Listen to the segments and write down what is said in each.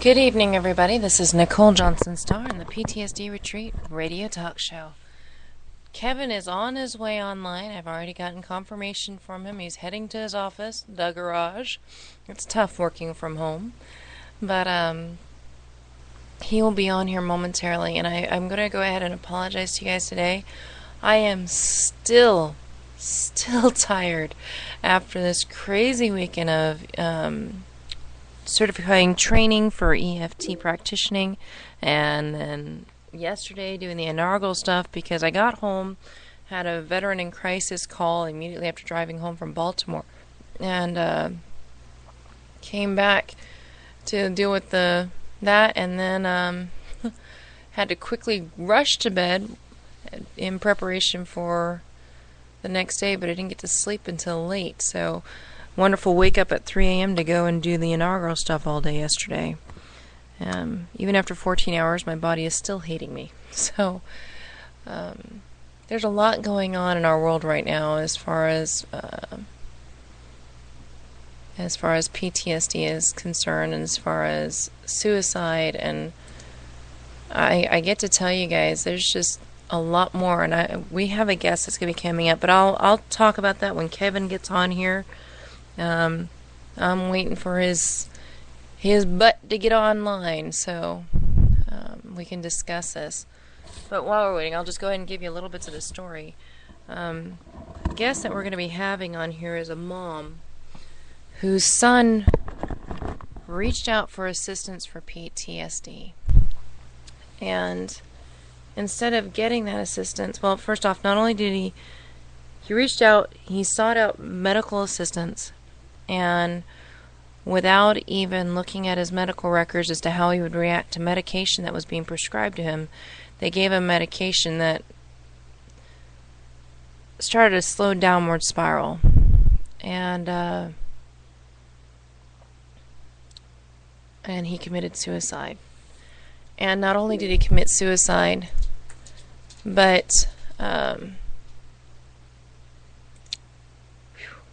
Good evening, everybody. This is Nicole Johnson-Starr in the PTSD Retreat Radio Talk Show. Kevin is on his way online. I've already gotten confirmation from him. He's heading to his office, the garage. It's tough working from home. But he will be on here momentarily, and I'm going to go ahead and apologize to you guys today. I am still tired after this crazy weekend of certifying training for EFT practicing, and then yesterday doing the inaugural stuff because I got home, had a veteran in crisis call immediately after driving home from Baltimore, and came back to deal with that, and then had to quickly rush to bed in preparation for the next day, but I didn't get to sleep until late, so wonderful wake up at 3 a.m. to go and do the inaugural stuff all day yesterday. Even after 14 hours, my body is still hating me. So there's a lot going on in our world right now as far as PTSD is concerned, and as far as suicide. And I get to tell you guys, there's just a lot more. And we have a guest that's going to be coming up, but I'll talk about that when Kevin gets on here. I'm waiting for his butt to get online so we can discuss this. But while we're waiting, I'll just go ahead and give you a little bits of the story. The guest that we're going to be having on here is a mom whose son reached out for assistance for PTSD. And instead of getting that assistance, well, first off, not only did he reached out, he sought out medical assistance, and without even looking at his medical records as to how he would react to medication that was being prescribed to him, they gave him medication that started a slow downward spiral. And he committed suicide. And not only did he commit suicide, but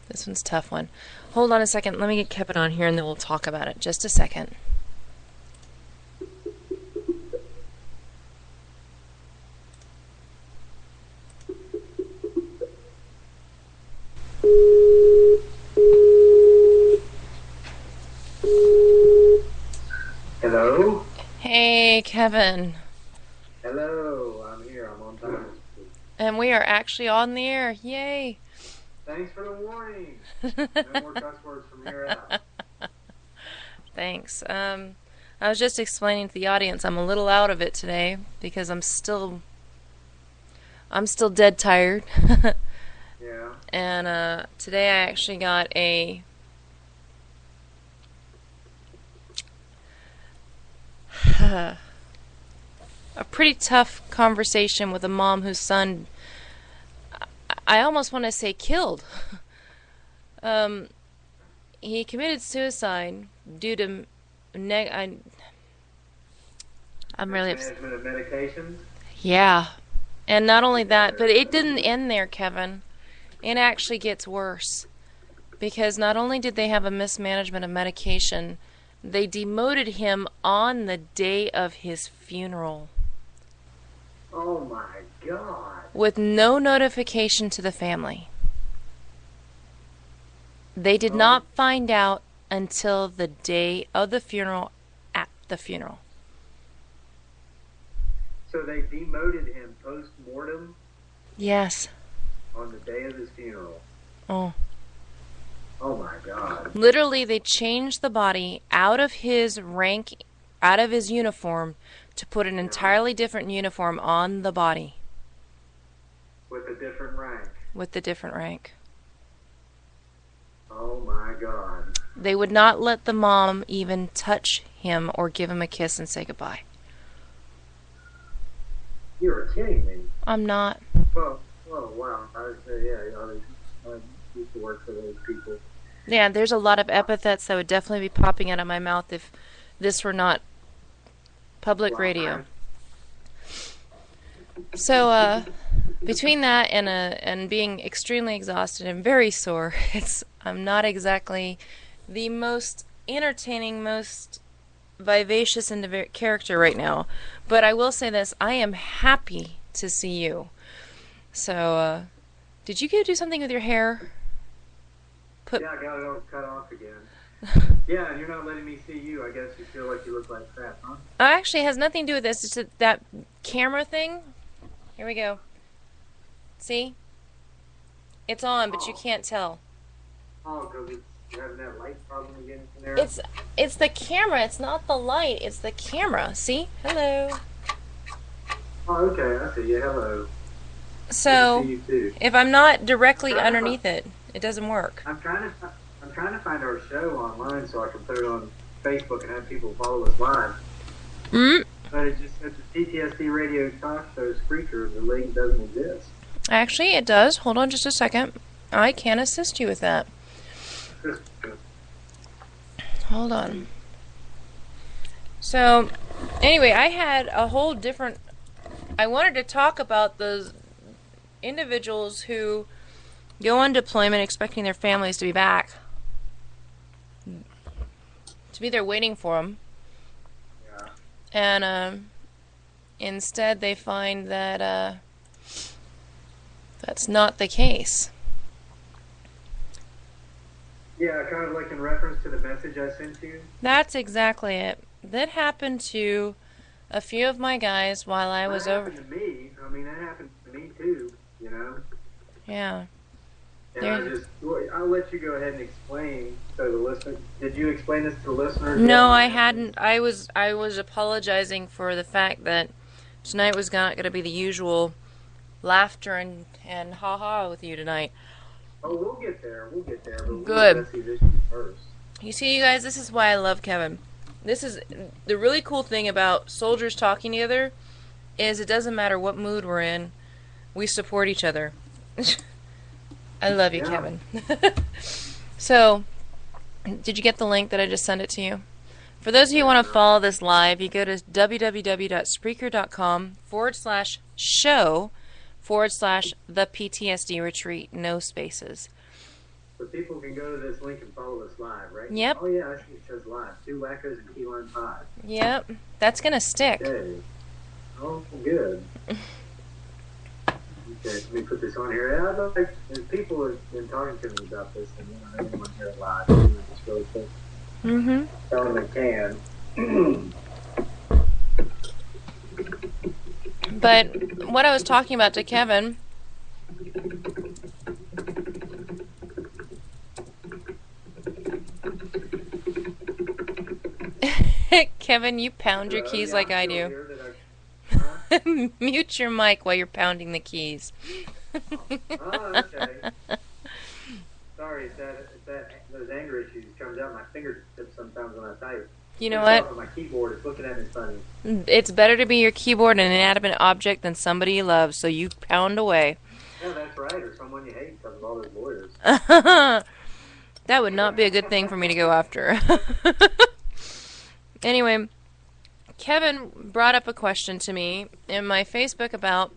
this one's a tough one. Hold on a second. Let me get Kevin on here and then we'll talk about it. Just a second. Hello? Hey, Kevin. Hello, I'm here. I'm on time. And we are actually on the air. Yay. Thanks for the warning. No more cuss words from here out. Thanks. I was just explaining to the audience I'm a little out of it today because I'm still dead tired. Yeah. And today I actually got a pretty tough conversation with a mom whose son, I almost want to say killed. He committed suicide due to I'm really upset. Management of medications? Yeah. And not only that, but it didn't end there, Kevin. It actually gets worse. Because not only did they have a mismanagement of medication, they demoted him on the day of his funeral. Oh my God. With no notification to the family. They did not find out until the day of the funeral, at the funeral. So they demoted him post-mortem? Yes. On the day of his funeral? Oh. Oh my God. Literally, they changed the body out of his rank, out of his uniform, to put an entirely different uniform on the body. With a different rank? With the different rank. Oh my God. They would not let the mom even touch him or give him a kiss and say goodbye. You're kidding me. I'm not. Well, wow. I used to work for those people. Yeah, there's a lot of epithets that would definitely be popping out of my mouth if this were not public radio. So, between that and being extremely exhausted and very sore, I'm not exactly the most entertaining, most vivacious character right now. But I will say this, I am happy to see you. So, did you go do something with your hair? Yeah, I got it all cut off again. Yeah, and you're not letting me see you. I guess you feel like you look like crap, huh? Actually, it has nothing to do with this. It's that camera thing. Here we go. See? It's on, but you can't tell. Oh, because you're having that light problem again in there? It's the camera. It's not the light. It's the camera. See? Hello. Oh, okay. I see you. Hello. So, see you too. If I'm not directly underneath it, it doesn't work. I'm trying to find our show online so I can put it on Facebook and have people follow us live. But it just says the PTSD radio talk show Spreaker. The link doesn't exist. Actually, it does. Hold on just a second. I can assist you with that. Hold on. So, anyway, I had a whole different... I wanted to talk about those individuals who go on deployment expecting their families to be back. To be there waiting for them. Yeah. And instead they find that that's not the case. Yeah, kind of like in reference to the message I sent you. That's exactly it. That happened to a few of my guys while I was over. That happened to me. I mean, that happened to me too, you know? Yeah. And I'll let you go ahead and explain to the listener. Did you explain this to the listeners? No, I hadn't. I was apologizing for the fact that tonight was not going to be the usual laughter and ha-ha with you tonight. Oh, we'll get there. But Good. Let's see this issue first. You see, you guys, this is why I love Kevin. This is the really cool thing about soldiers talking together is it doesn't matter what mood we're in, we support each other. I love you, Kevin. So, did you get the link that I just sent it to you? For those of you who want to follow this live, you go to www.spreaker.com/show/the PTSD retreat, no spaces. So people can go to this link and follow us live, right? Yep. Oh yeah, I see it says live. 2 Whackos Key Lime Pie. Yep. That's going to stick. Okay. Oh, good. Okay, let me put this on here. Yeah, I thought people have been talking to me about this, and I didn't want to hear it live. Just really quick. Tell them they can. But what I was talking about to Kevin... Kevin, you pound your keys like I do. Mute your mic while you're pounding the keys. Oh, okay. Sorry, if those anger issues comes out my fingertips sometimes when I type. You know what? My keyboard is looking at me funny. It's better to be your keyboard and an inanimate object than somebody you love, so you pound away. Yeah, that's right, or someone you hate because of all those lawyers. That would not be a good thing for me to go after. Anyway, Kevin brought up a question to me in my Facebook about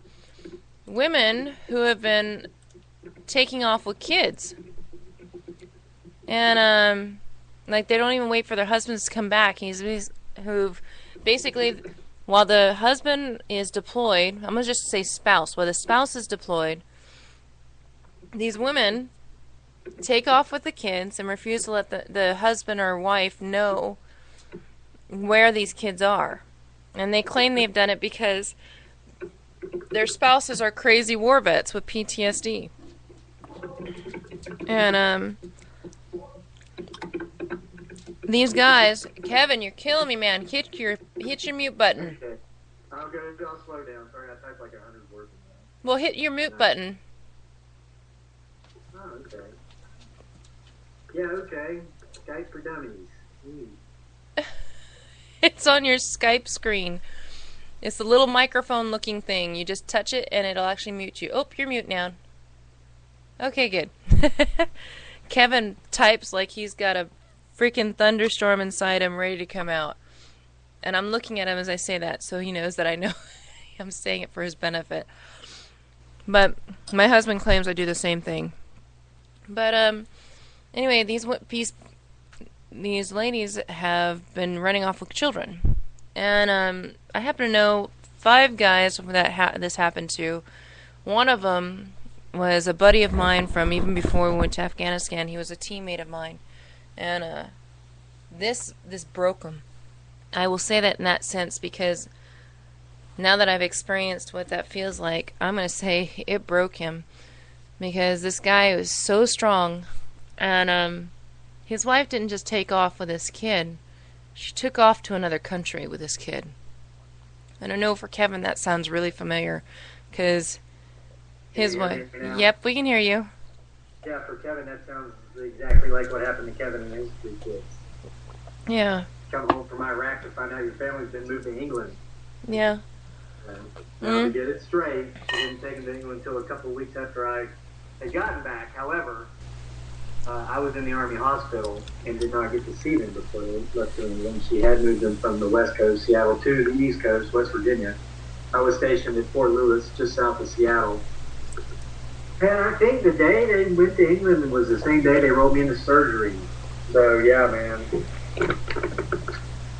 women who have been taking off with kids. And, like, they don't even wait for their husbands to come back. Who've basically, while the husband is deployed, I'm going to just say spouse, while the spouse is deployed, these women take off with the kids and refuse to let the husband or wife know where these kids are. And they claim they've done it because their spouses are crazy war vets with PTSD. And these guys, Kevin, you're killing me, man. Hit your mute button. Okay. I'll slow down. Sorry, I typed like 100 words. Well, hit your mute button. Oh, okay. Yeah, okay. Skype for dummies. It's on your Skype screen. It's the little microphone looking thing. You just touch it and it'll actually mute you. Oh, you're mute now. Okay, good. Kevin types like he's got a freaking thunderstorm inside him ready to come out. And I'm looking at him as I say that, so he knows that I know I'm saying it for his benefit. But my husband claims I do the same thing. But anyway, these these ladies have been running off with children. And I happen to know 5 guys that this happened to. One of them was a buddy of mine from even before we went to Afghanistan. He was a teammate of mine. And this broke him. I will say that in that sense because now that I've experienced what that feels like, I'm going to say it broke him. Because this guy was so strong. And his wife didn't just take off with his kid. She took off to another country with this kid. And I know for Kevin that sounds really familiar. Because his wife... Yep, we can hear you. Yeah, for Kevin that sounds exactly like what happened to Kevin and his 3 kids. Yeah. Come home from Iraq to find out your family's been moved to England. Yeah. Now to get it straight, she didn't take him to England until a couple of weeks after I had gotten back. However, I was in the Army hospital and did not get to see them before they left to England. She had moved them from the West Coast, Seattle, to the East Coast, West Virginia. I was stationed at Fort Lewis, just south of Seattle. And I think the day they went to England was the same day they rolled me into surgery. So, yeah, man.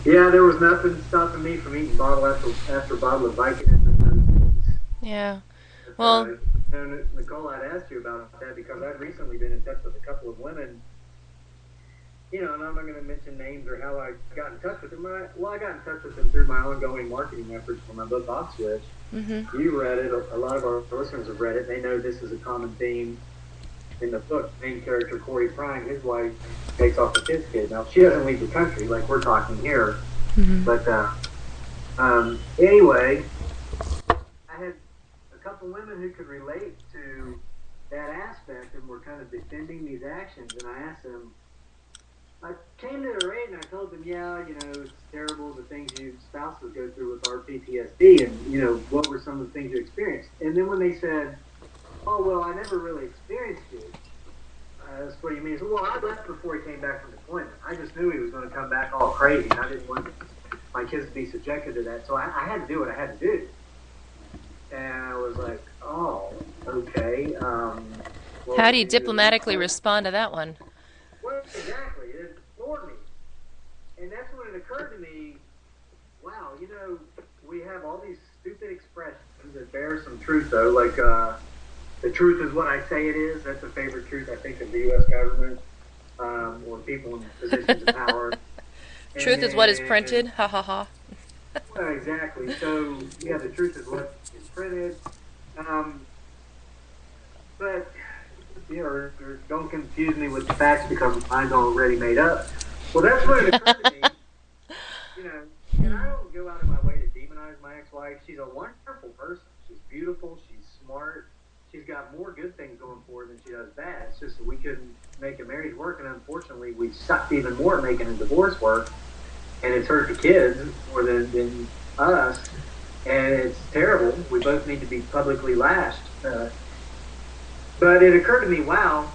Yeah, there was nothing stopping me from eating bottle after bottle of Vicodin. Yeah. Well... Nicole, I'd asked you about that because I'd recently been in touch with a couple of women, and I'm not going to mention names or how I got in touch with them. I got in touch with them through my ongoing marketing efforts for my book, Off Switch. Mm-hmm. You read it. A lot of our listeners have read it. They know this is a common theme in the book. The main character, Corey Prime, his wife takes off with his kid. Now, she doesn't leave the country like we're talking here. Mm-hmm. But anyway, I had couple women who could relate to that aspect and were kind of defending these actions, and I asked them, I came to their aid and I told them, yeah, it's terrible the things you spouses go through with our PTSD, and what were some of the things you experienced. And then when they said, oh, well, I never really experienced it, that's what you mean. So, well, I left before he came back from deployment. I just knew he was going to come back all crazy, and I didn't want my kids to be subjected to that, so I had to do what I had to do. And I was like, oh, okay. Well, how do you diplomatically respond to that one? Well, exactly. It floored me. And that's when it occurred to me, wow, we have all these stupid expressions that bear some truth, though. Like, the truth is what I say it is. That's a favorite truth, I think, of the U.S. government or people in positions of power. Truth is what is printed. Ha, ha, ha. Well, exactly. So, yeah, the truth is what is printed. But, don't confuse me with the facts because mine's already made up. Well, that's when it occurred to me, and I don't go out of my way to demonize my ex-wife. She's a wonderful person. She's beautiful. She's smart. She's got more good things going for her than she does bad. It's just that we couldn't make a marriage work, and unfortunately, we sucked even more at making a divorce work. And it's hurt the kids more than us, and it's terrible. We both need to be publicly lashed. But it occurred to me, wow.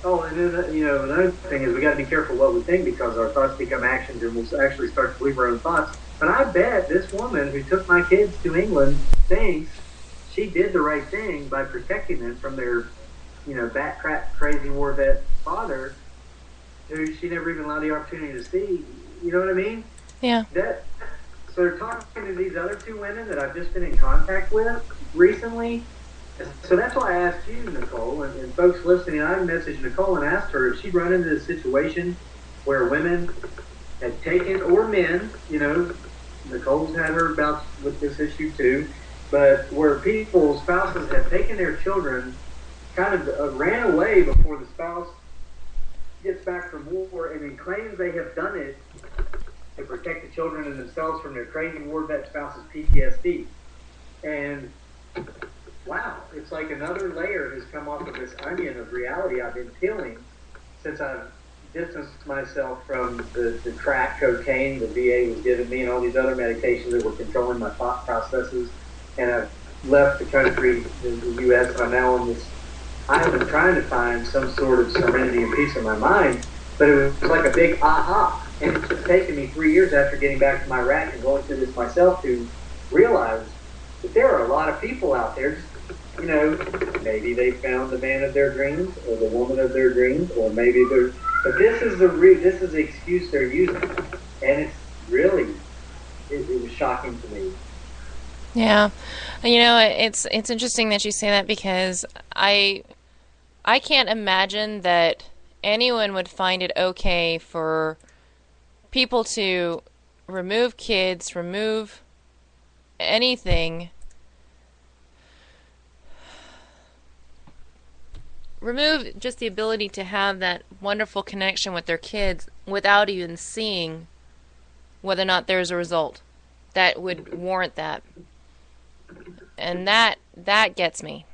Oh, and then, another thing is we got to be careful what we think because our thoughts become actions, and we'll actually start to believe our own thoughts. But I bet this woman who took my kids to England thinks she did the right thing by protecting them from their, bat crap, crazy war vet father, who she never even allowed the opportunity to see. You know what I mean? Yeah. So they're talking to these other 2 women that I've just been in contact with recently. So that's why I asked you, Nicole, and folks listening, I messaged Nicole and asked her if she'd run into this situation where women had taken, or men, Nicole's had her bouts with this issue too, but where spouses have taken their children, kind of ran away before the spouse gets back from war, and then claims they have done it to protect the children and themselves from their crazy war vet spouse's PTSD. And wow, it's like another layer has come off of this onion of reality I've been peeling since I've distanced myself from the crack cocaine the VA was giving me and all these other medications that were controlling my thought processes. And I've left the country, the U.S., and I'm now on this island trying to find some sort of serenity and peace in my mind. But it was like a big aha. And it's just taken me 3 years after getting back from Iraq and going through this myself to realize that there are a lot of people out there, maybe they found the man of their dreams or the woman of their dreams, or maybe But this is the excuse they're using, and it's really it was shocking to me. Yeah. It's interesting that you say that because I can't imagine that anyone would find it okay for people to remove kids, remove anything, remove just the ability to have that wonderful connection with their kids without even seeing whether or not there's a result that would warrant that. And that gets me.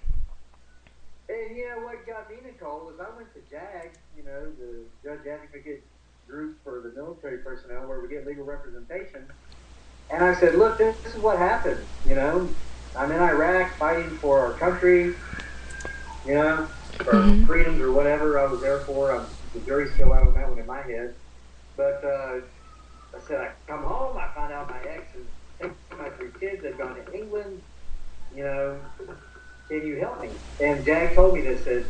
And what got me, Nicole, was I went to JAG, the Judge Advocate group for the military personnel where we get legal representation. And I said, look, this is what happened. I'm in Iraq fighting for our country, for freedoms or whatever I was there for. The jury's still out on that one in my head. But I said, I come home, I find out my ex has taken my 3 kids, they've gone to England, can you help me? And Jack told me this, said,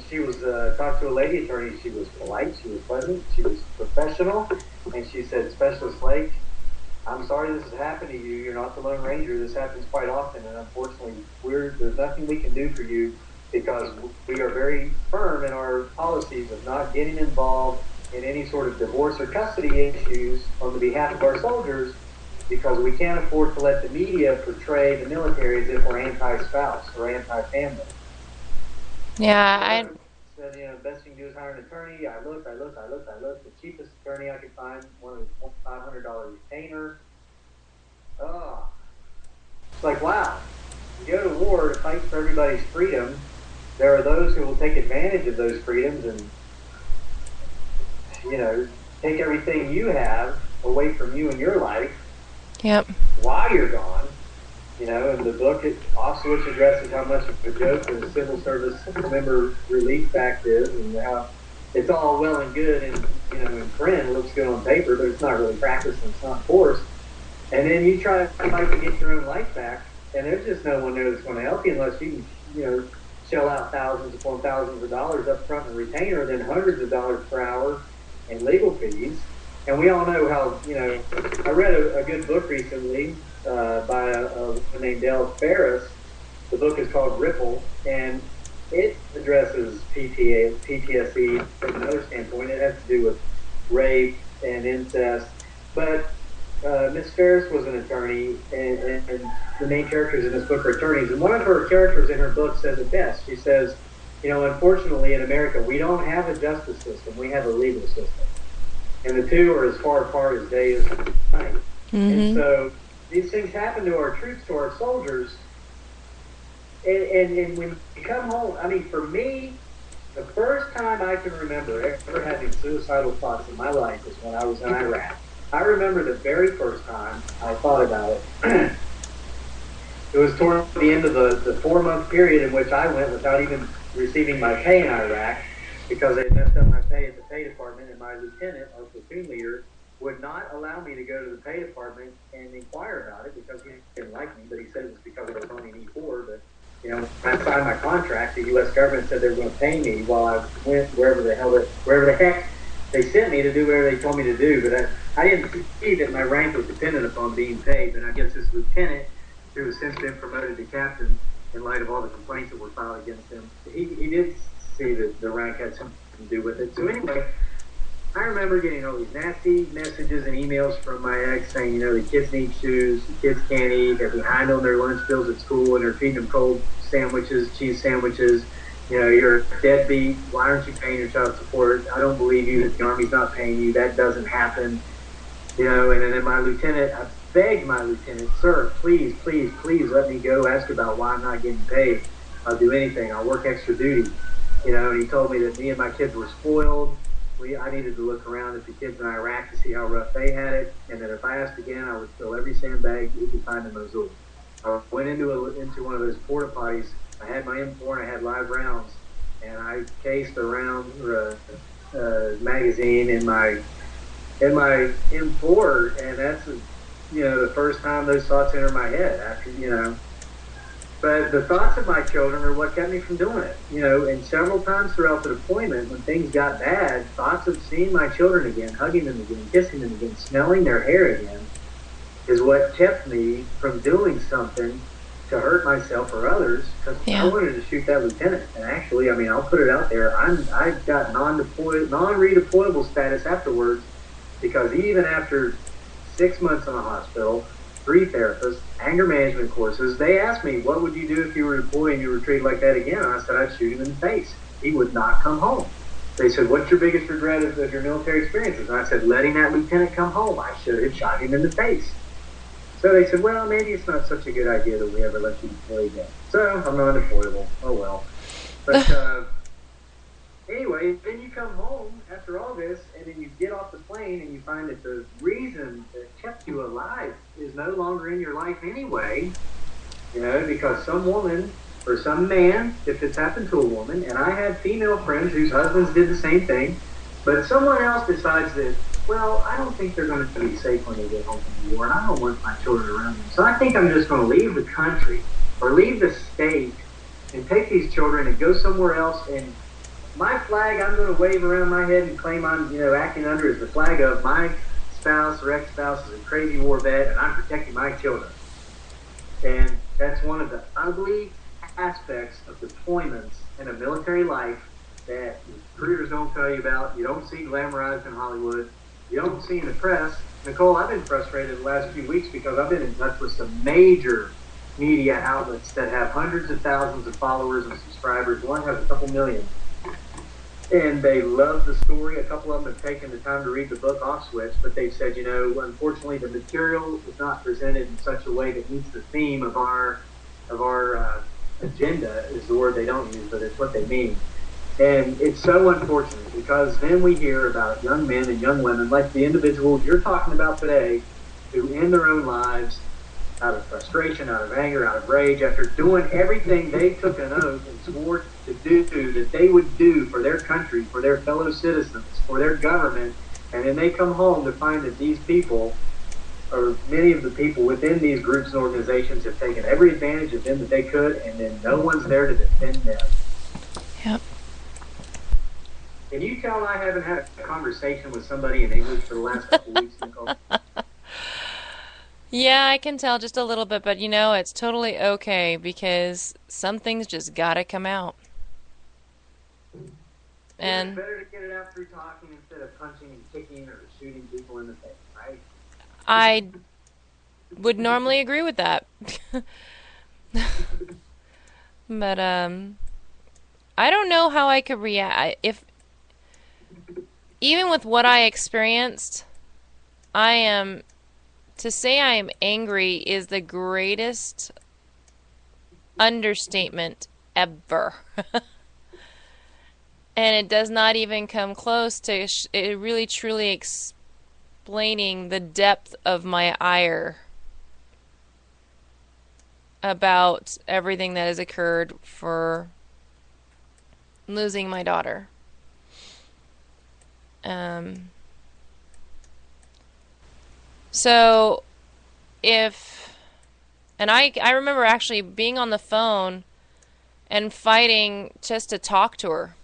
she was, talked to a lady attorney, she was polite, she was pleasant, she was professional, and she said, Specialist Lake, I'm sorry this has happened to you, you're not the Lone Ranger, this happens quite often, and unfortunately, there's nothing we can do for you because we are very firm in our policies of not getting involved in any sort of divorce or custody issues on the behalf of our soldiers because we can't afford to let the media portray the military as if we're anti-spouse or anti-family. Yeah, I said, best thing to do is hire an attorney. I looked. The cheapest attorney I could find wanted a $500 retainer. Oh, it's like, wow. You go to war to fight for everybody's freedom. There are those who will take advantage of those freedoms and, take everything you have away from you in your life. Yep. While you're gone. In the book, it also addresses how much of a joke the civil service member relief act is, and how it's all well and good and in print, it looks good on paper, but it's not really practiced and it's not forced. And then you try to fight to get your own life back, and there's just no one there that's going to help you unless you can, shell out thousands upon thousands of dollars up front in retainer, then hundreds of dollars per hour in legal fees. And we all know how, I read a good book recently by a woman named Dell Ferris. The book is called Ripple, and it addresses PTSD from another standpoint. It has to do with rape and incest. But Miss Ferris was an attorney, and the main characters in this book are attorneys. And one of her characters in her book says it best. She says, unfortunately in America, we don't have a justice system. We have a legal system. And the two are as far apart as day is night. Mm-hmm. And so these things happen to our troops, to our soldiers. And when you come home, for me, the first time I can remember ever having suicidal thoughts in my life is when I was in Iraq. I remember the very first time I thought about it. It was toward the end of the 4-month period in which I went without even receiving my pay in Iraq, because they messed up my pay at the pay department, and my lieutenant, our platoon leader, would not allow me to go to the pay department and inquire about it because he didn't like me, but he said it was because I was only an E4. But, when I signed my contract, the U.S. government said they were going to pay me while I went wherever the heck they sent me to do whatever they told me to do. But I didn't see that my rank was dependent upon being paid. But I guess this lieutenant, who has since been promoted to captain in light of all the complaints that were filed against him, he did see that the rank had something to do with it. So anyway, I remember getting all these nasty messages and emails from my ex saying, the kids need shoes, the kids can't eat, they're behind on their lunch bills at school, and they're feeding them cold sandwiches, cheese sandwiches. You're a deadbeat. Why aren't you paying your child support? I don't believe you that the Army's not paying you. That doesn't happen. And then my lieutenant, I begged my lieutenant, sir, please, please, please let me go ask about why I'm not getting paid. I'll do anything. I'll work extra duty. And he told me that me and my kids were spoiled. I needed to look around at the kids in Iraq to see how rough they had it, and that if I asked again, I would fill every sandbag we could find in Mosul. I went into one of those porta potties. I had my M4 and I had live rounds, and I cased a round magazine in my M4, and that's the first time those thoughts entered my head. After But the thoughts of my children are what kept me from doing it. And several times throughout the deployment, when things got bad, thoughts of seeing my children again, hugging them again, kissing them again, smelling their hair again, is what kept me from doing something to hurt myself or others, because I wanted to shoot that lieutenant. And actually, I'll put it out there, I've got non-redeployable status afterwards, because even after 6 months in the hospital, 3 therapists, anger management courses, they asked me, what would you do if you were deployed and you were treated like that again? And I said, I'd shoot him in the face. He would not come home. They said, what's your biggest regret of your military experiences? And I said, letting that lieutenant come home. I should have shot him in the face. So they said, well, maybe it's not such a good idea that we ever let you deploy again. So I'm non-deployable. Oh, well. But anyway, then you come home after all this, and then you get off the plane, and you find that the reason that kept you alive is no longer in your life anyway, because some woman or some man, if it's happened to a woman, and I had female friends whose husbands did the same thing, but someone else decides that, well, I don't think they're going to be safe when they get home from the war, and I don't want my children around them. So I think I'm just going to leave the country or leave the state and take these children and go somewhere else, and my flag I'm going to wave around my head and claim I'm, acting under is the flag of my spouse or ex-spouse is a crazy war vet, and I'm protecting my children. And that's one of the ugly aspects of deployments in a military life that recruiters don't tell you about. You don't see glamorized in Hollywood. You don't see in the press. Nicole, I've been frustrated the last few weeks because I've been in touch with some major media outlets that have hundreds of thousands of followers and subscribers. One has a couple million. And they love the story. A couple of them have taken the time to read the book Off Switch, but they've said, unfortunately the material is not presented in such a way that meets the theme of our agenda, is the word they don't use, but it's what they mean. And it's so unfortunate, because then we hear about young men and young women, like the individuals you're talking about today, who end their own lives out of frustration, out of anger, out of rage, after doing everything they took an oath and swore to do, that they would do for their country, for their fellow citizens, for their government, and then they come home to find that these people, or many of the people within these groups and organizations, have taken every advantage of them that they could, and then no one's there to defend them. Yep. Can you tell I haven't had a conversation with somebody in English for the last couple of weeks, Nicole? Yeah, I can tell just a little bit, but it's totally okay, because some things just gotta come out. And it's better to get it out through talking instead of punching and kicking or shooting people in the face, right? I would normally agree with that. But I don't know how I could react if, even with what I experienced, to say I am angry is the greatest understatement ever. And it does not even come close to it really truly explaining the depth of my ire about everything that has occurred for losing my daughter. So I remember actually being on the phone and fighting just to talk to her.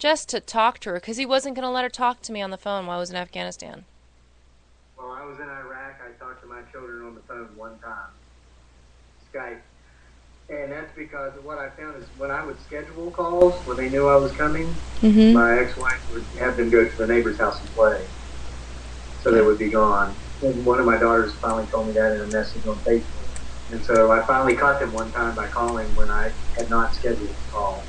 Because he wasn't going to let her talk to me on the phone while I was in Afghanistan. While I was in Iraq, I talked to my children on the phone one time. Skype. And that's because what I found is when I would schedule calls, when they knew I was coming, my ex-wife would have them go to the neighbor's house and play. So they would be gone. And one of my daughters finally told me that in a message on Facebook. And so I finally caught them one time by calling when I had not scheduled a call.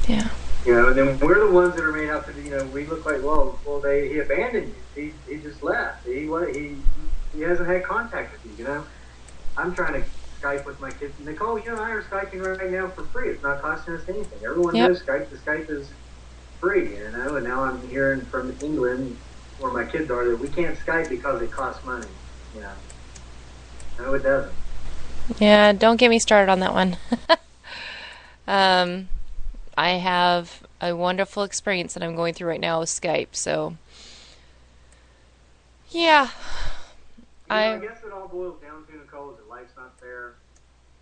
Yeah. And then we're the ones that are made out to, we look like, he abandoned you. He just left. He hasn't had contact with you, I'm trying to Skype with my kids. Nicole, you and I are Skyping right now for free. It's not costing us anything. Everyone knows Skype. The Skype is free, and now I'm hearing from England, where my kids are, that we can't Skype because it costs money. No, it doesn't. Yeah, don't get me started on that one. I have a wonderful experience that I'm going through right now with Skype, so yeah. I guess it all boils down to, Nicole, is that life's not fair.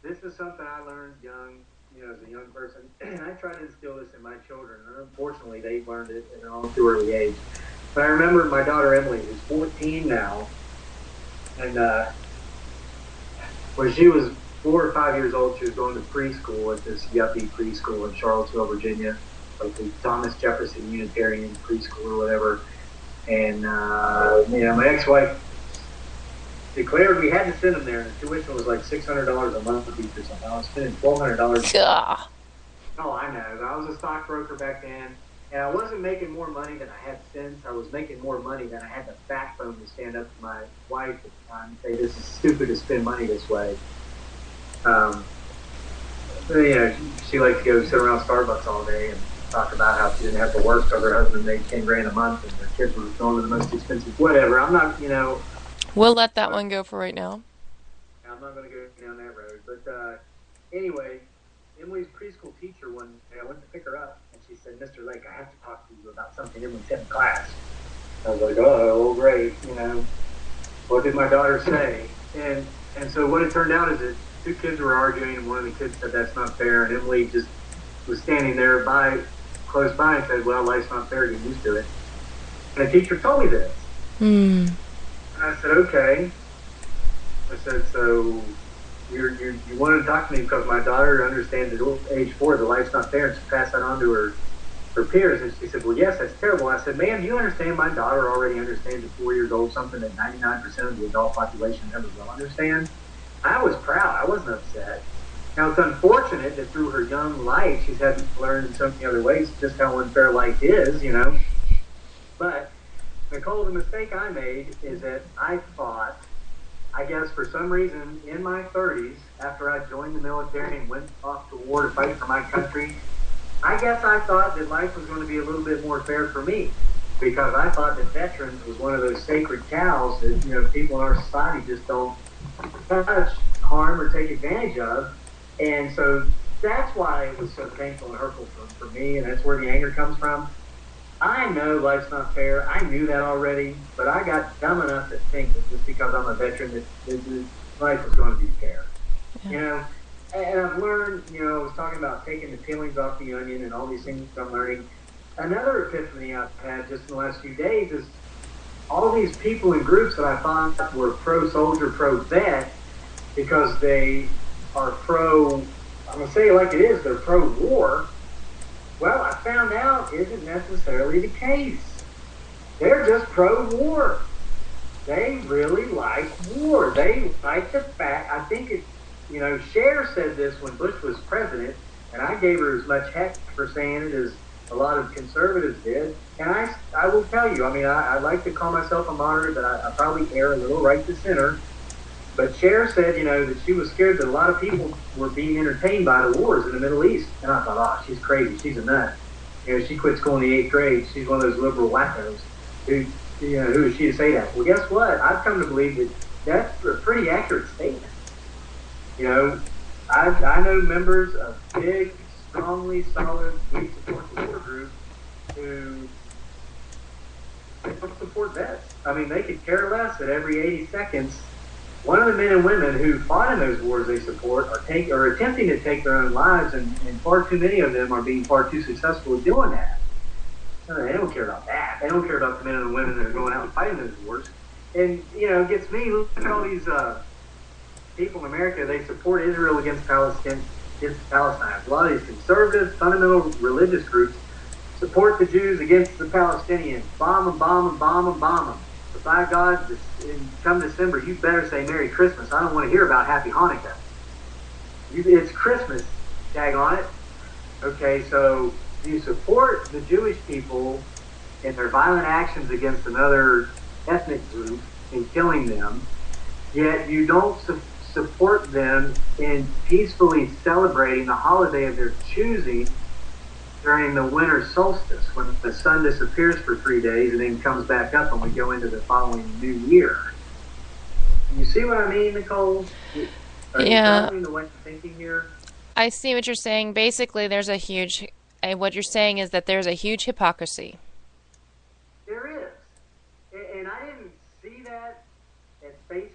This is something I learned young, as a young person, and I try to instill this in my children. And unfortunately, they learned it at an all too early age. But I remember my daughter Emily, who's 14 now, and when she was 4 or 5 years old, she was going to preschool at this yuppie preschool in Charlottesville, Virginia, like the Thomas Jefferson Unitarian preschool or whatever. And my ex-wife declared we had to send them there, and the tuition was like $600 a month each or something. I was spending $1,200. Oh, I know. I was a stockbroker back then, and I wasn't making more money than I had since. I was making more money than I had the backbone to stand up to my wife at the time and say, this is stupid to spend money this way. She liked to go sit around Starbucks all day and talk about how she didn't have to work because her husband made $10,000 a month and their kids were going to the most expensive whatever. I'm not, We'll let that one go for right now. I'm not going to go down that road. But anyway, Emily's preschool teacher one day, I went to pick her up, and she said, Mr. Lake, I have to talk to you about something Emily said in class. I was like, oh, great, What did my daughter say? And so what it turned out is that two kids were arguing, and one of the kids said, that's not fair, and Emily just was standing there close by and said, well, life's not fair, get used to it. And the teacher told me this. And I said, okay. I said, so you wanted to talk to me because my daughter understands at age 4 that life's not fair, and she passed that on to her peers. And she said, well, yes, that's terrible. I said, ma'am, you understand my daughter already understands at 4 years old something that 99% of the adult population never will understand? I was proud. I wasn't upset. Now, it's unfortunate that through her young life, she's had to learn in so many other ways just how unfair life is, But, Nicole, the mistake I made is that I thought, I guess for some reason, in my 30s, after I joined the military and went off to war to fight for my country, I guess I thought that life was going to be a little bit more fair for me, because I thought that veterans was one of those sacred cows that, people in our society just don't touch, harm, or take advantage of. And so that's why it was so painful and hurtful for me, and that's where the anger comes from. I know life's not fair. I knew that already, but I got dumb enough to think that just because I'm a veteran that life was going to be fair. Yeah. And I've learned, I was talking about taking the peelings off the onion and all these things I'm learning. Another epiphany I've had just in the last few days is all these people in groups that I thought were pro-soldier, pro-vet, because they are I'm going to say it like it is, they're pro-war. Well, I found out isn't necessarily the case. They're just pro-war. They really like war. They like the fact, I think Cher said this when Bush was president, and I gave her as much heck for saying it as a lot of conservatives did. And I will tell you, I like to call myself a moderate, but I probably err a little right to center. But Cher said, that she was scared that a lot of people were being entertained by the wars in the Middle East. And I thought, oh, she's crazy. She's a nut. She quit school in the 8th grade. She's one of those liberal wackos. Who is she to say that? Well, guess what? I've come to believe that that's a pretty accurate statement. I know members of big, strongly solid, we support the war group who they don't support vets. They could care less at every 80 seconds. One of the men and women who fought in those wars they support are attempting to take their own lives, and far too many of them are being far too successful at doing that. They don't care about that. They don't care about the men and the women that are going out and fighting those wars. And, it gets me, look at all these people in America, they support Israel against Palestine. A lot of these conservative, fundamental religious groups support the Jews against the Palestinians. Bomb them, bomb them, bomb them, bomb them. But by God, come December, you better say Merry Christmas. I don't want to hear about Happy Hanukkah. It's Christmas, daggone it. Okay, so you support the Jewish people in their violent actions against another ethnic group and killing them, yet you don't support them in peacefully celebrating the holiday of their choosing during the winter solstice, when the sun disappears for 3 days and then comes back up and we go into the following new year. You see what I mean, Nicole? Are you following the way I'm thinking here? I see what you're saying. Basically, what you're saying is that there's a huge hypocrisy. There is. And I didn't see that at face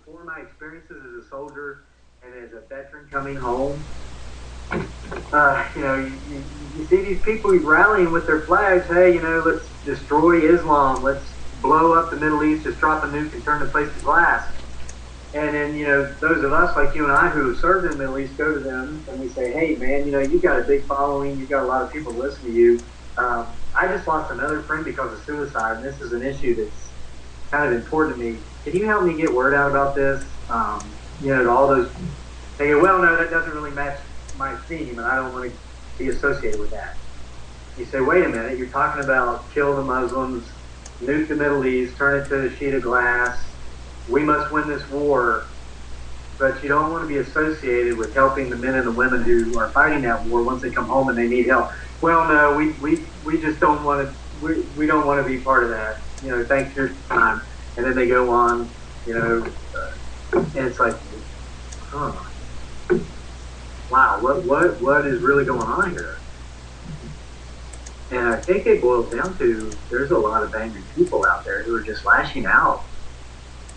before my experiences as a soldier and as a veteran coming home, you see these people rallying with their flags. Hey, let's destroy Islam. Let's blow up the Middle East. Just drop a nuke and turn the place to glass. And then, those of us like you and I who have served in the Middle East go to them and we say, hey, man, you've got a big following. You've got a lot of people listen to you. I just lost another friend because of suicide, and this is an issue that's kind of important to me. Can you help me get word out about this? To all those, they go, well, no, that doesn't really match my theme, and I don't want to be associated with that. You say, wait a minute, you're talking about kill the Muslims, nuke the Middle East, turn it to a sheet of glass, we must win this war, but you don't want to be associated with helping the men and the women who are fighting that war once they come home and they need help. Well, no, we just don't want to, we don't want to be part of that. Thanks for your time. And then they go on, and it's like, wow, what is really going on here? And I think it boils down to there's a lot of angry people out there who are just lashing out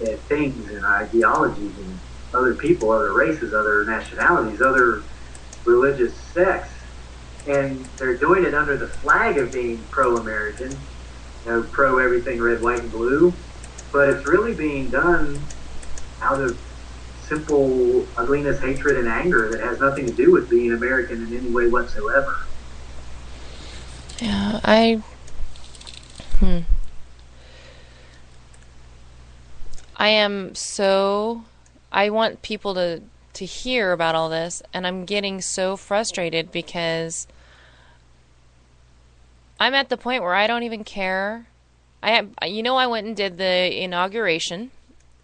at things and ideologies and other people, other races, other nationalities, other religious sects. And they're doing it under the flag of being pro-American, pro everything red, white, and blue. But it's really being done out of simple ugliness, hatred, and anger that has nothing to do with being American in any way whatsoever. Yeah, I want people to hear about all this, and I'm getting so frustrated because I'm at the point where I don't even care. I went and did the inauguration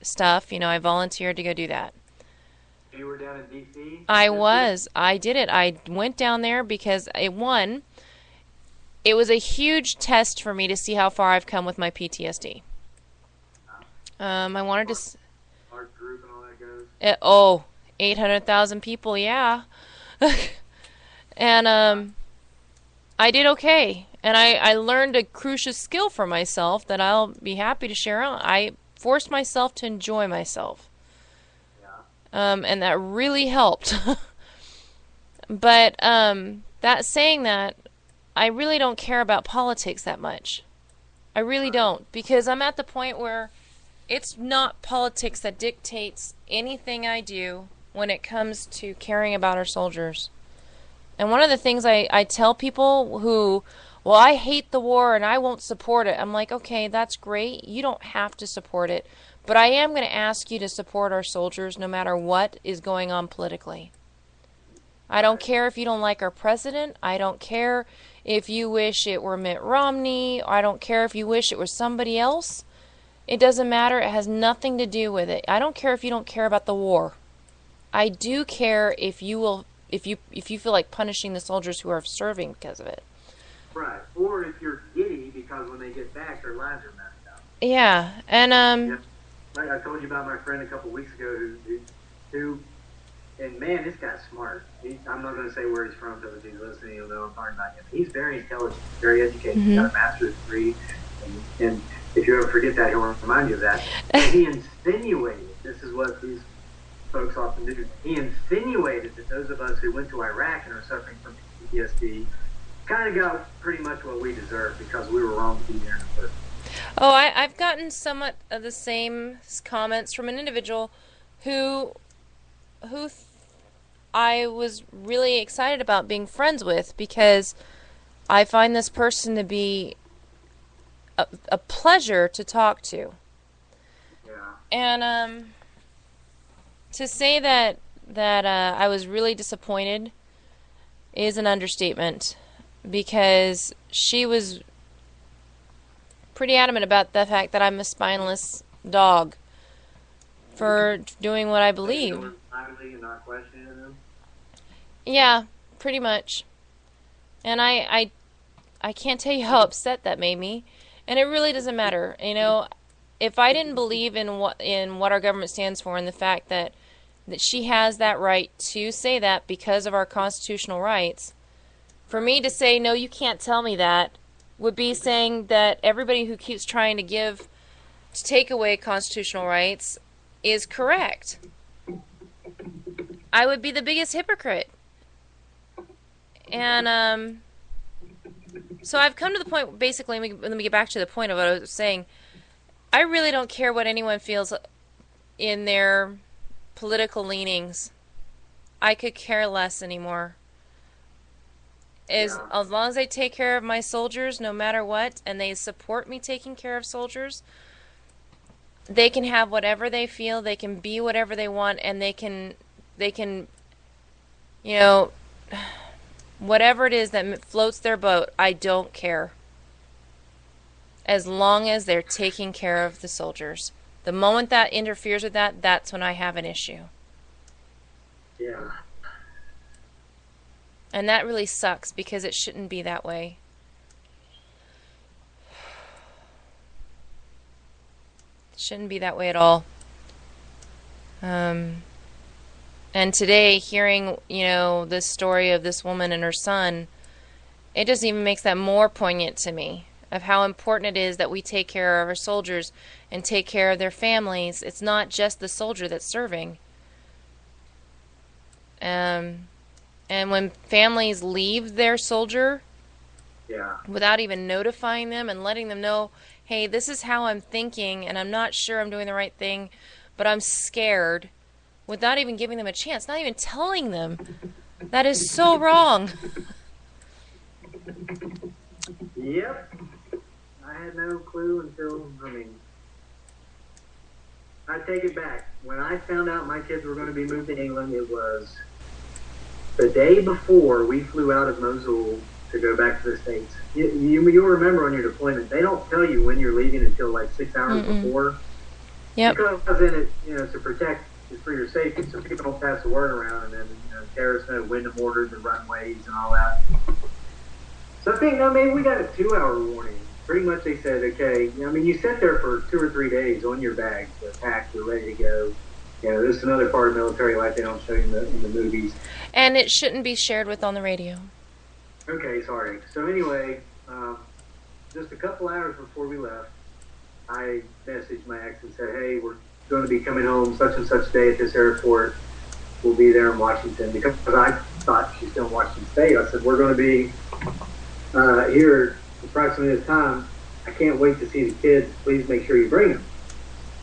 stuff. I volunteered to go do that. You were down in D.C.? I was. I did it. I went down there because it was a huge test for me to see how far I've come with my PTSD. I wanted to... Large group and all that goes? 800,000 people, yeah. And I did okay. And I learned a crucial skill for myself that I'll be happy to share on. I forced myself to enjoy myself. Yeah. And that really helped. But saying that, I really don't care about politics that much. I really don't. Because I'm at the point where it's not politics that dictates anything I do when it comes to caring about our soldiers. And one of the things I tell people who, well, I hate the war and I won't support it. I'm like, okay, that's great. You don't have to support it. But I am going to ask you to support our soldiers no matter what is going on politically. I don't care if you don't like our president. I don't care if you wish it were Mitt Romney. I don't care if you wish it was somebody else. It doesn't matter. It has nothing to do with it. I don't care if you don't care about the war. I do care if you feel like punishing the soldiers who are serving because of it. Right. Or if you're giddy because when they get back, their lives are messed up. Yeah. And like I told you about my friend a couple weeks ago who and man, this guy's smart. I'm not going to say where he's from because if he's listening, he'll know I'm talking about him. He's very intelligent, very educated. Mm-hmm. He's got a master's degree. And if you ever forget that, he'll remind you of that. And he insinuated, this is what these folks often do, he insinuated that those of us who went to Iraq and are suffering from PTSD kind of got pretty much what we deserve because we were wrong to be there in the first place. Oh, I've gotten somewhat of the same comments from an individual who I was really excited about being friends with because I find this person to be a pleasure to talk to. Yeah. And to say that I was really disappointed is an understatement because she was pretty adamant about the fact that I'm a spineless dog for doing what I believe. And not questioning them? Yeah, pretty much. And I can't tell you how upset that made me. And it really doesn't matter. If I didn't believe in what our government stands for and the fact that she has that right to say that because of our constitutional rights, for me to say, no, you can't tell me that, would be saying that everybody who keeps trying to take away constitutional rights is correct. I would be the biggest hypocrite. And so I've come to the point, basically, let me get back to the point of what I was saying. I really don't care what anyone feels in their political leanings. I could care less anymore. Yeah. As long as they take care of my soldiers, no matter what, and they support me taking care of soldiers, they can have whatever they feel, they can be whatever they want, and they can, you know, whatever it is that floats their boat, I don't care. As long as they're taking care of the soldiers. The moment that interferes with that, that's when I have an issue. Yeah. And that really sucks because it shouldn't be that way. It shouldn't be that way at all. And today, hearing, this story of this woman and her son, it just even makes that more poignant to me of how important it is that we take care of our soldiers and take care of their families. It's not just the soldier that's serving. And when families leave their soldier, Yeah. without even notifying them and letting them know, hey, this is how I'm thinking, and I'm not sure I'm doing the right thing, but I'm scared, without even giving them a chance, not even telling them, that is so wrong. Yep. I had no clue until, I take it back. When I found out my kids were going to be moved to England, it was the day before we flew out of Mosul to go back to the States. You'll remember on your deployment, they don't tell you when you're leaving until like 6 hours before. Yep. Because then it, to protect, for your safety, so people don't pass the word around and then, terrorists know when to order the runways and all that. So I think, maybe we got a 2-hour warning. Pretty much they said, okay, you sit there for 2 or 3 days on your bags, they're packed, you're ready to go. This is another part of military life they don't show you in the movies. And it shouldn't be shared with on the radio. Okay, sorry. So anyway, just a couple hours before we left, I messaged my ex and said, hey, we're going to be coming home such and such day at this airport. We'll be there in Washington. Because I thought she's still in Washington State. I said, we're going to be here approximately this time. I can't wait to see the kids. Please make sure you bring them.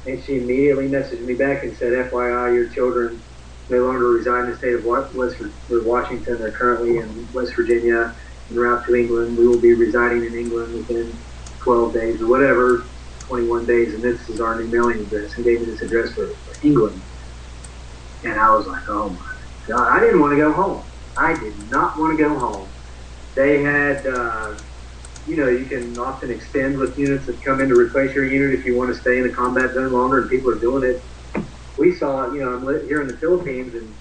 And she immediately messaged me back and said, FYI, your children no longer reside in the state of Washington. They're currently in West Virginia en route to England. We will be residing in England within 12 days or whatever, 21 days, and this is our new mailing address, and gave me this address for England. And I was like, oh my God, I didn't want to go home. I did not want to go home. They had, you can often extend with units that come in to replace your unit if you want to stay in the combat zone longer, and people are doing it. We saw, I'm here in the Philippines, and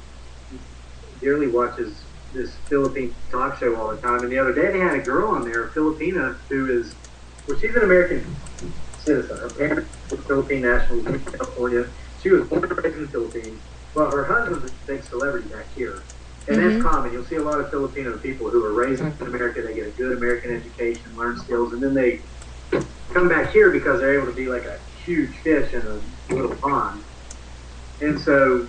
dearly watches this Philippine talk show all the time. And the other day they had a girl on there, a Filipina, she's an American citizen. Her parents were Philippine nationals in California. She was born and raised in the Philippines. Well, her husband's a big celebrity back here. And that's common. You'll see a lot of Filipino people who are raised in America. They get a good American education, learn skills, and then they come back here because they're able to be like a huge fish in a little pond. And so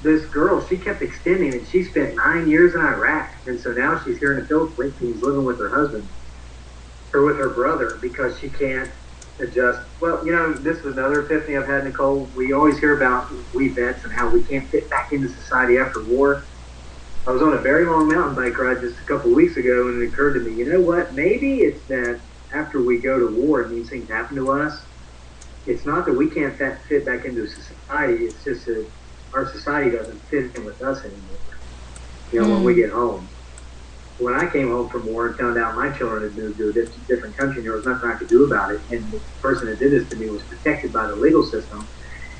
this girl, she kept extending, and she spent 9 years in Iraq. And so now she's here in the Philippines living with her husband, or with her brother, because she can't adjust. Well, this is another epiphany I've had, Nicole. We always hear about we vets and how we can't fit back into society after war. I was on a very long mountain bike ride just a couple of weeks ago, and it occurred to me, you know what? Maybe it's that after we go to war and these things happen to us, it's not that we can't fit back into society. It's just that our society doesn't fit in with us anymore, when we get home. When I came home from war and found out my children had moved to a different country, there was nothing I could do about it. And the person that did this to me was protected by the legal system.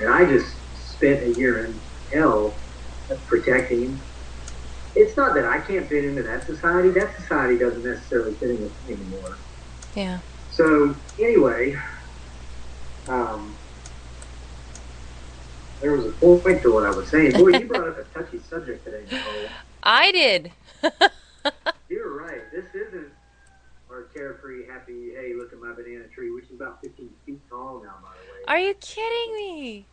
And I just spent a year in hell protecting. It's not that I can't fit into that society. That society doesn't necessarily fit in with me anymore. Yeah. So, anyway, there was a point to what I was saying. Boy, you brought up a touchy subject today, Nicole. I did. You're right. This isn't our carefree, happy, hey, look at my banana tree, which is about 15 feet tall now, by the way. Are you kidding me?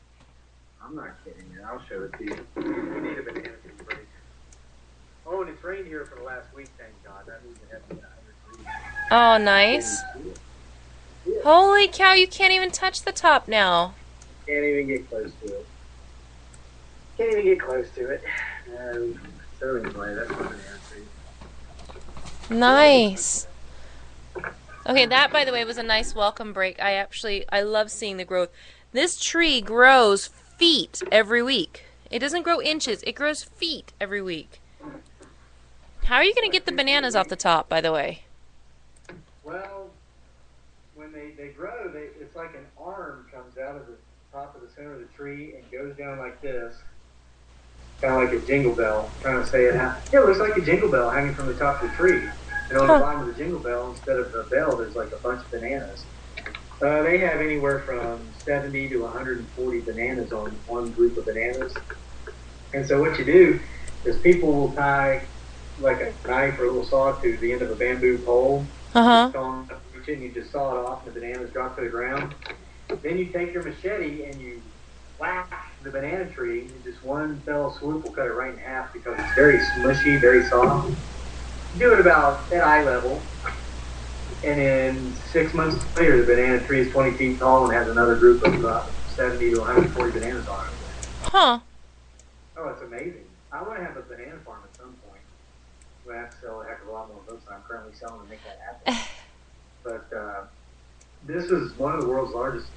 I'm not kidding you. I'll show it to you. We need a banana tree break. Oh, and it's rained here for the last week, thank God. That means it hasn't been 100 degrees. Oh, nice. Yeah. Holy cow, you can't even touch the top now. Can't even get close to it. Can't even get close to it. So anyway, that's my banana tree. Nice. Okay, that, by the way, was a nice welcome break. I love seeing the growth. This tree grows feet every week. It doesn't grow inches. It grows feet every week. How are you going to get the bananas off the top, by the way? Well, when they grow, it's like an arm comes out of the top of the center of the tree and goes down like this. Kind of like a jingle bell. I'm trying to say it out. Yeah, it looks like a jingle bell hanging from the top of the tree. And on the bottom of the jingle bell, instead of a bell, there's like a bunch of bananas. They have anywhere from 70 to 140 bananas on one group of bananas. And so what you do is people will tie like a knife or a little saw to the end of a bamboo pole. And you just saw it off and the bananas drop to the ground. Then you take your machete and you whack the banana tree, and just one fell swoop will cut it right in half because it's very smushy, very soft. You do it about at eye level, and then 6 months later, the banana tree is 20 feet tall and has another group of 70 to 140 bananas on it. Huh. Oh, it's amazing. I want to have a banana farm at some point. I'm going to have to sell a heck of a lot more books than I'm currently selling to make that happen. But this is one of the world's largest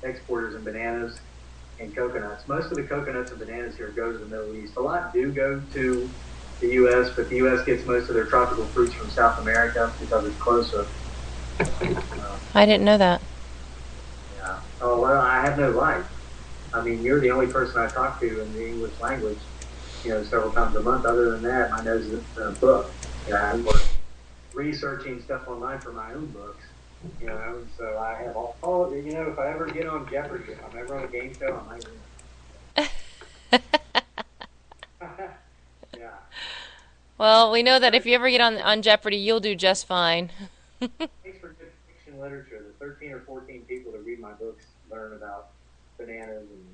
exporters in bananas and coconuts. Most of the coconuts and bananas here go to the Middle East. A lot do go to the U.S., but the U.S. gets most of their tropical fruits from South America because it's closer. I didn't know that. Yeah. Oh, well, I have no life. I mean, you're the only person I talk to in the English language, several times a month. Other than that, my nose is in a book. I'm researching stuff online for my own books. So I have all if I ever get on Jeopardy, if I'm ever on a game show, I might win. Yeah. Well, we know that if you ever get on Jeopardy, you'll do just fine. Thanks for good fiction literature. The 13 or 14 people that read my books learn about bananas and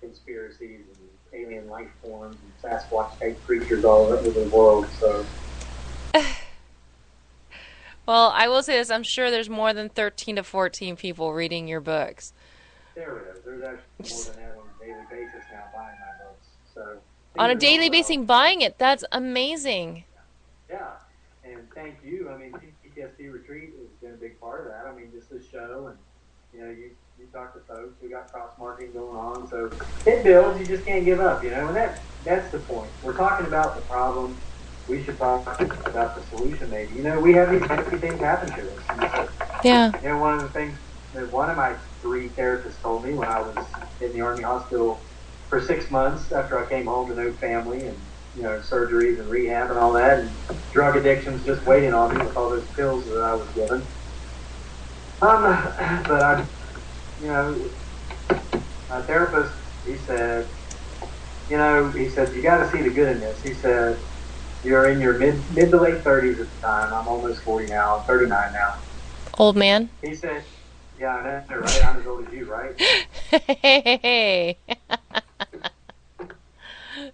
conspiracies and alien life forms and Sasquatch-type creatures all over the world. So. Well, I will say this. I'm sure there's more than 13 to 14 people reading your books. There it is. There's actually more than that on a daily basis now buying my books. So on a daily basis buying it, that's amazing. Yeah. And thank you. I mean, PTSD Retreat has been a big part of that. I mean, just this show and, you talk to folks. We got cross-marketing going on. So it builds. You just can't give up, and that's the point. We're talking about the problem. We should talk about the solution, maybe. We have these nasty things happen to us. Yeah. One of the things that one of my 3 therapists told me when I was in the Army hospital for 6 months after I came home to no family and, surgeries and rehab and all that, and drug addictions just waiting on me with all those pills that I was given. But my therapist, he said, you got to see the good in this. He said, you're in your mid to late 30s at the time. I'm almost 40 now. I'm 39 now. Old man? He said, yeah, I know, right? I'm as old as you, right? Hey.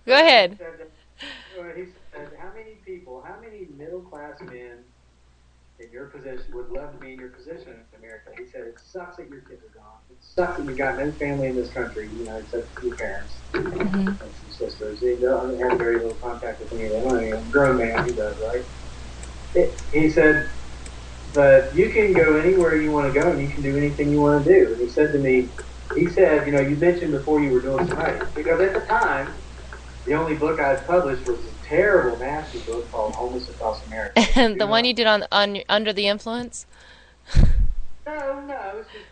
Go ahead. He said, how many middle-class men in your position would love to be in your position in America? He said, it sucks that your kids are gone. It sucks that you've got no family in this country, except your parents and some sisters. He doesn't have very little contact with any of them. I mean, a grown man, he does, right? He said, but you can go anywhere you want to go and you can do anything you want to do. And he said to me, you mentioned before you were doing some writing. Because at the time, the only book I had published was a terrible, nasty book called Homeless Across America. And the one you did on Under the Influence? No, it was just,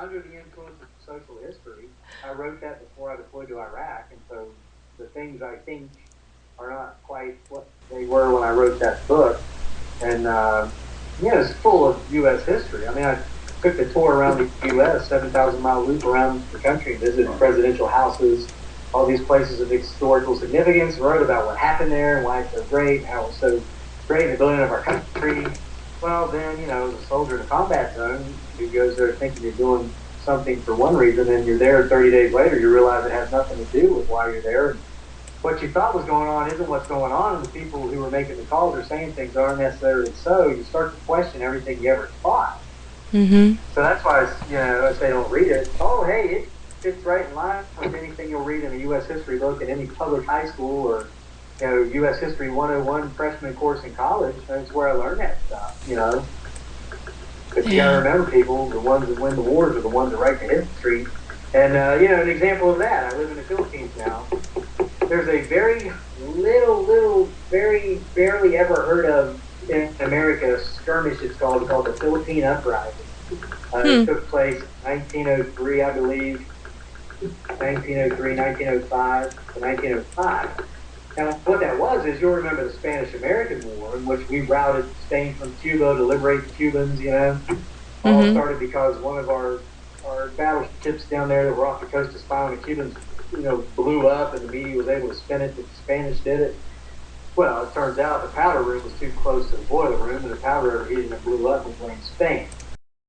Under the Influence of Social History. I wrote that before I deployed to Iraq, and so the things I think are not quite what they were when I wrote that book. And, it's full of U.S. history. I mean, I took the tour around the U.S., 7,000-mile loop around the country, visited presidential houses, all these places of historical significance, wrote about what happened there and why it's so great, how it's so great in the building of our country. Well, then, as a soldier in a combat zone who goes there thinking you're doing something for one reason, and you're there 30 days later, you realize it has nothing to do with why you're there. And what you thought was going on isn't what's going on, and the people who were making the calls or saying things aren't necessarily so. You start to question everything you ever thought. Mm-hmm. So that's why, I say don't read it. Oh, hey, it fits right in line with anything you'll read in a U.S. history book in any public high school or, U.S. History 101 freshman course in college. That's where I learned that stuff, But you got to remember, people, the ones that win the wars are the ones that write the history. And, an example of that, I live in the Philippines now. There's a very very barely ever heard of in America skirmish, it's called the Philippine Uprising. It took place in 1903, I believe, 1903, 1905 to 1905. Now, what that was is, you'll remember the Spanish-American War, in which we routed Spain from Cuba to liberate the Cubans, All started because one of our battleships down there that were off the coast of Spain, the Cubans, blew up, and the media was able to spin it that the Spanish did it. Well, it turns out the powder room was too close to the boiler room, and the powder overheated and blew up and blamed Spain.